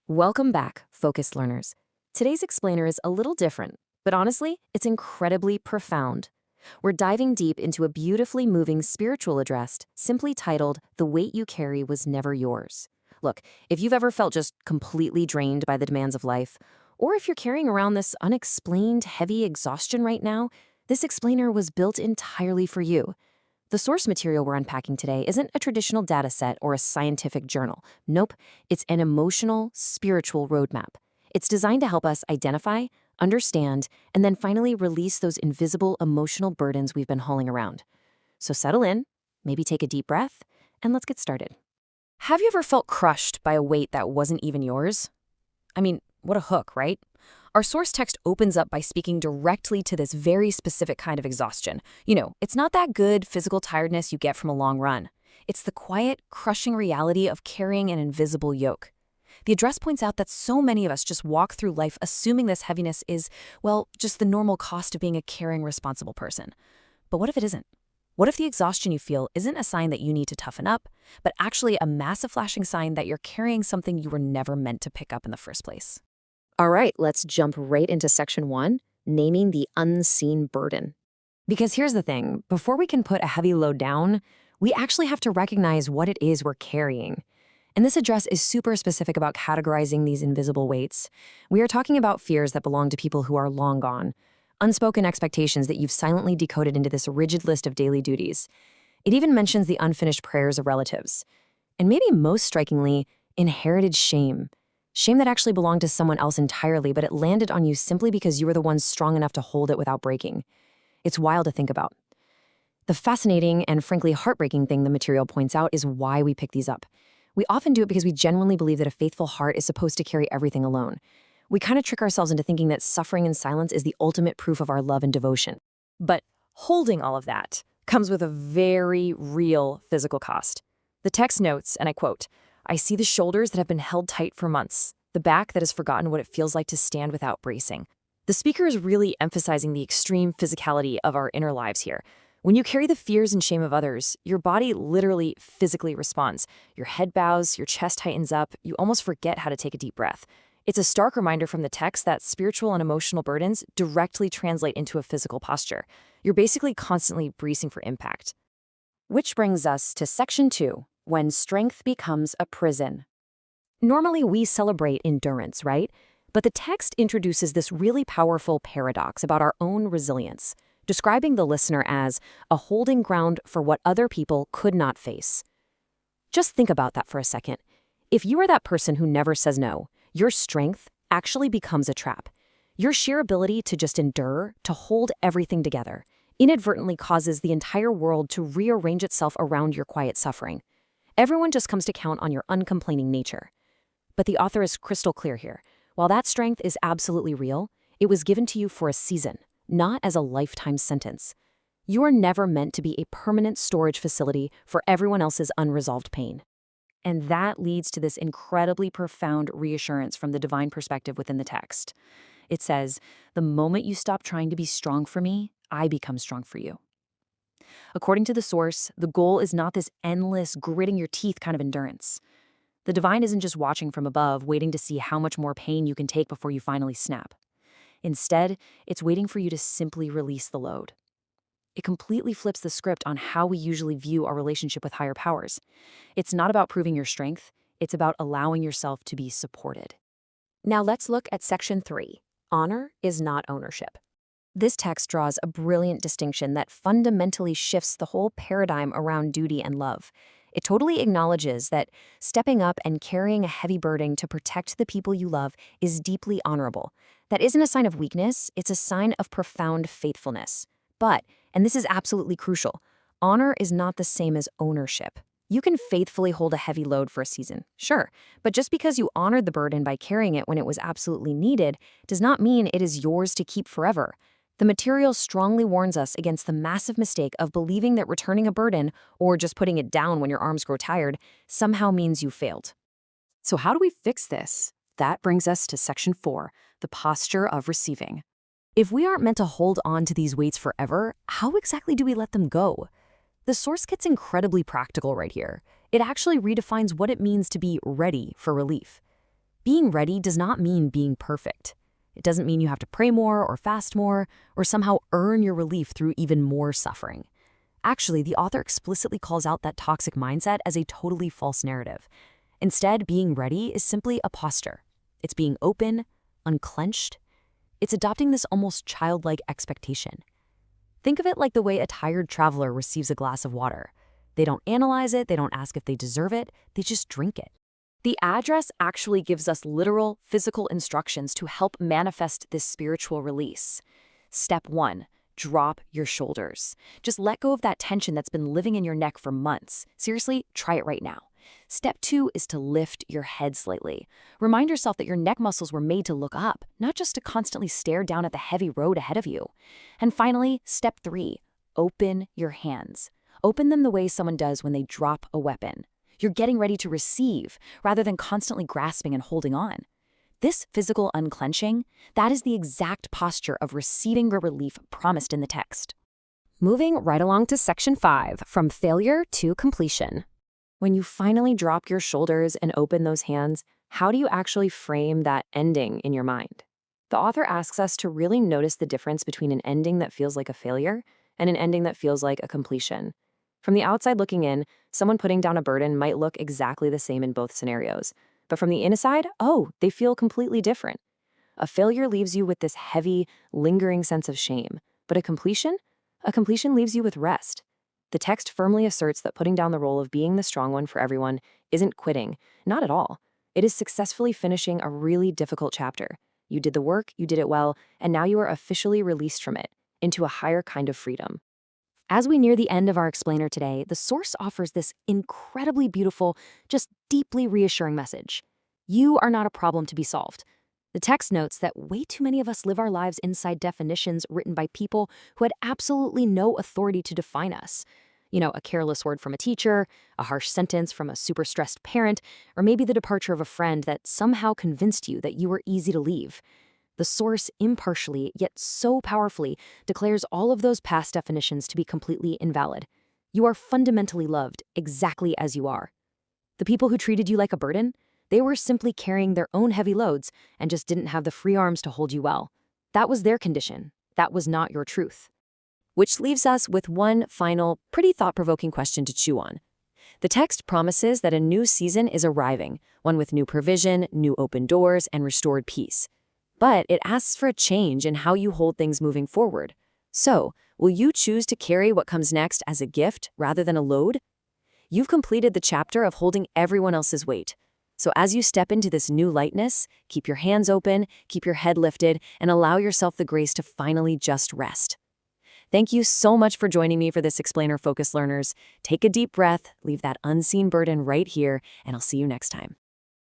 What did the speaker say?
Welcome back, focused learners. Today's explainer is a little different, but honestly, it's incredibly profound. We're diving deep into a beautifully moving spiritual address simply titled, "The Weight You Carry Was Never Yours." Look, if you've ever felt just completely drained by the demands of life, or if you're carrying around this unexplained heavy exhaustion right now, this explainer was built entirely for you. The source material we're unpacking today isn't a traditional data set or a scientific journal. Nope, it's an emotional, spiritual roadmap. It's designed to help us identify, understand, and then finally release those invisible emotional burdens we've been hauling around. So settle in, maybe take a deep breath, and let's get started. Have you ever felt crushed by a weight that wasn't even yours? I mean, what a hook, right? Our source text opens up by speaking directly to this very specific kind of exhaustion. It's not that good physical tiredness you get from a long run. It's the quiet, crushing reality of carrying an invisible yoke. The address points out that so many of us just walk through life assuming this heaviness is, well, just the normal cost of being a caring, responsible person. But what if it isn't? What if the exhaustion you feel isn't a sign that you need to toughen up, but actually a massive flashing sign that you're carrying something you were never meant to pick up in the first place? All right, let's jump right into section 1, naming the unseen burden. Because here's the thing, before we can put a heavy load down, we actually have to recognize what it is we're carrying. And this address is super specific about categorizing these invisible weights. We are talking about fears that belong to people who are long gone, unspoken expectations that you've silently decoded into this rigid list of daily duties. It even mentions the unfinished prayers of relatives. And maybe most strikingly, inherited shame. Shame that actually belonged to someone else entirely, but it landed on you simply because you were the one strong enough to hold it without breaking. It's wild to think about. The fascinating and frankly heartbreaking thing the material points out is why we pick these up. We often do it because we genuinely believe that a faithful heart is supposed to carry everything alone. We kind of trick ourselves into thinking that suffering in silence is the ultimate proof of our love and devotion. But holding all of that comes with a very real physical cost. The text notes, and I quote, "I see the shoulders that have been held tight for months, the back that has forgotten what it feels like to stand without bracing." The speaker is really emphasizing the extreme physicality of our inner lives here. When you carry the fears and shame of others, your body literally physically responds. Your head bows, your chest tightens up, you almost forget how to take a deep breath. It's a stark reminder from the text that spiritual and emotional burdens directly translate into a physical posture. You're basically constantly bracing for impact. Which brings us to section 2. When strength becomes a prison. Normally, we celebrate endurance, right? But the text introduces this really powerful paradox about our own resilience, describing the listener as a holding ground for what other people could not face. Just think about that for a second. If you are that person who never says no, your strength actually becomes a trap. Your sheer ability to just endure, to hold everything together, inadvertently causes the entire world to rearrange itself around your quiet suffering. Everyone just comes to count on your uncomplaining nature. But the author is crystal clear here. While that strength is absolutely real, it was given to you for a season, not as a lifetime sentence. You are never meant to be a permanent storage facility for everyone else's unresolved pain. And that leads to this incredibly profound reassurance from the divine perspective within the text. It says, "The moment you stop trying to be strong for me, I become strong for you." According to the source, the goal is not this endless, gritting your teeth kind of endurance. The divine isn't just watching from above, waiting to see how much more pain you can take before you finally snap. Instead, it's waiting for you to simply release the load. It completely flips the script on how we usually view our relationship with higher powers. It's not about proving your strength, it's about allowing yourself to be supported. Now let's look at section 3. Honor is not ownership. This text draws a brilliant distinction that fundamentally shifts the whole paradigm around duty and love. It totally acknowledges that stepping up and carrying a heavy burden to protect the people you love is deeply honorable. That isn't a sign of weakness, it's a sign of profound faithfulness. But, and this is absolutely crucial, honor is not the same as ownership. You can faithfully hold a heavy load for a season, sure, but just because you honored the burden by carrying it when it was absolutely needed does not mean it is yours to keep forever. The material strongly warns us against the massive mistake of believing that returning a burden, or just putting it down when your arms grow tired, somehow means you failed. So how do we fix this? That brings us to section 4, the posture of receiving. If we aren't meant to hold on to these weights forever, how exactly do we let them go? The source gets incredibly practical right here. It actually redefines what it means to be ready for relief. Being ready does not mean being perfect. It doesn't mean you have to pray more or fast more or somehow earn your relief through even more suffering. Actually, the author explicitly calls out that toxic mindset as a totally false narrative. Instead, being ready is simply a posture. It's being open, unclenched. It's adopting this almost childlike expectation. Think of it like the way a tired traveler receives a glass of water. They don't analyze it, they don't ask if they deserve it, they just drink it. The address actually gives us literal, physical instructions to help manifest this spiritual release. Step 1. Drop your shoulders. Just let go of that tension that's been living in your neck for months. Seriously, try it right now. Step 2 is to lift your head slightly. Remind yourself that your neck muscles were made to look up, not just to constantly stare down at the heavy road ahead of you. And finally, step 3, open your hands. Open them the way someone does when they drop a weapon. You're getting ready to receive, rather than constantly grasping and holding on. This physical unclenching, that is the exact posture of receiving the relief promised in the text. Moving right along to section 5, from failure to completion. When you finally drop your shoulders and open those hands, how do you actually frame that ending in your mind? The author asks us to really notice the difference between an ending that feels like a failure and an ending that feels like a completion. From the outside looking in, someone putting down a burden might look exactly the same in both scenarios. But from the inside, they feel completely different. A failure leaves you with this heavy, lingering sense of shame. But a completion leaves you with rest. The text firmly asserts that putting down the role of being the strong one for everyone isn't quitting, not at all. It is successfully finishing a really difficult chapter. You did the work, you did it well, and now you are officially released from it, into a higher kind of freedom. As we near the end of our explainer today, the source offers this incredibly beautiful, just deeply reassuring message. You are not a problem to be solved. The text notes that way too many of us live our lives inside definitions written by people who had absolutely no authority to define us. A careless word from a teacher, a harsh sentence from a super stressed parent, or maybe the departure of a friend that somehow convinced you that you were easy to leave. The source impartially, yet so powerfully, declares all of those past definitions to be completely invalid. You are fundamentally loved exactly as you are. The people who treated you like a burden, they were simply carrying their own heavy loads and just didn't have the free arms to hold you well. That was their condition. That was not your truth. Which leaves us with one final, pretty thought-provoking question to chew on. The text promises that a new season is arriving, one with new provision, new open doors, and restored peace. But it asks for a change in how you hold things moving forward. So, will you choose to carry what comes next as a gift rather than a load? You've completed the chapter of holding everyone else's weight. So as you step into this new lightness, keep your hands open, keep your head lifted, and allow yourself the grace to finally just rest. Thank you so much for joining me for this Explainer Focus Learners. Take a deep breath, leave that unseen burden right here, and I'll see you next time.